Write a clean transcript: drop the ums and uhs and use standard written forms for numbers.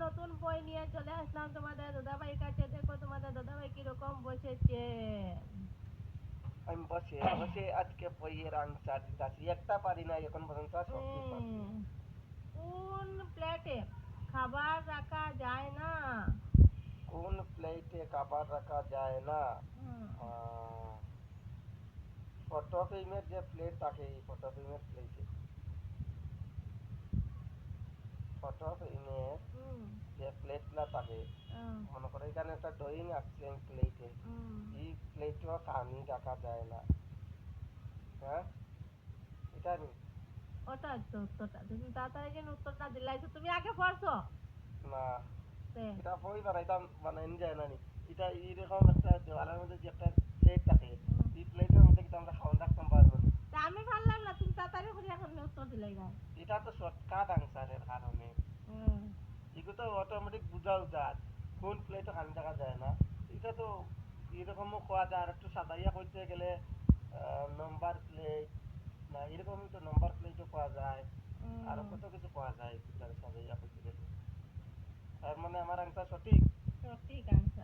নতুন বই নিয়ে চলে আসলাম তোমাদের দাদাভাইয়ের কাছে। দেখো তোমাদের দাদাভাই কিরকম বসেছে। আমি বসে বসে আজকে বইয়ের আনসার দিতাছি, একটা পারি না এখন পর্যন্ত, আর সবই পারছি। কোন প্লেটে খাবার রাখা যায় না? কোন প্লেটে খাবার রাখা যায় না? হুম, ফটো ফ্রেমের যে প্লেট থাকে, এই ফটো ফ্রেমের প্লেটে, ফটো ফ্রেমের হুম, যে প্লেটগুলা থাকে, হুম, মনে করো এখানে একটা ড্রয়িং আঁকছি আমি প্লেটে, হুম। এই প্লেটেও পানি রাখা যায় না। হ্যাঁ, এটা নি ওটা হচ্ছে উত্তরটা। তুমি তাড়াতাড়ি যেন উত্তরটা দিলাই তো, তুমি আগে পড়ছো। না, তে, এটা বই বানাইতাম বানাইনি যায় না নি। এটা এইরকম একটা দেওয়ালের মধ্যে যে একটা প্লেট থাকে, হুম। এই প্লেটের মধ্যে কিন্তু আমরা খাওয়ান রাখতাম পারবো না। তা আমি পারলাম না, তুমি তাড়াতাড়ি করে এখন উত্তর দিলাই গা। এটা তো শর্টকাট আনসারের কারণে, হুম। এগুলো তো অটোমেটিক বুঝা যায় কোন প্লেটে খানি রাখা যায় না। এটা তো এরকমও কোয়া যায়, আর একটু সাদাইয়া করতে গেলে নম্বর প্লেট, না এরকমই তো নম্বর প্লেটও পাওয়া যায়, আরো হুম। কত কিছু পাওয়া যায় এটার সাদাইয়া করতে গেলে। তার মানে আমার আনসার সঠিক। সঠিক আনসার।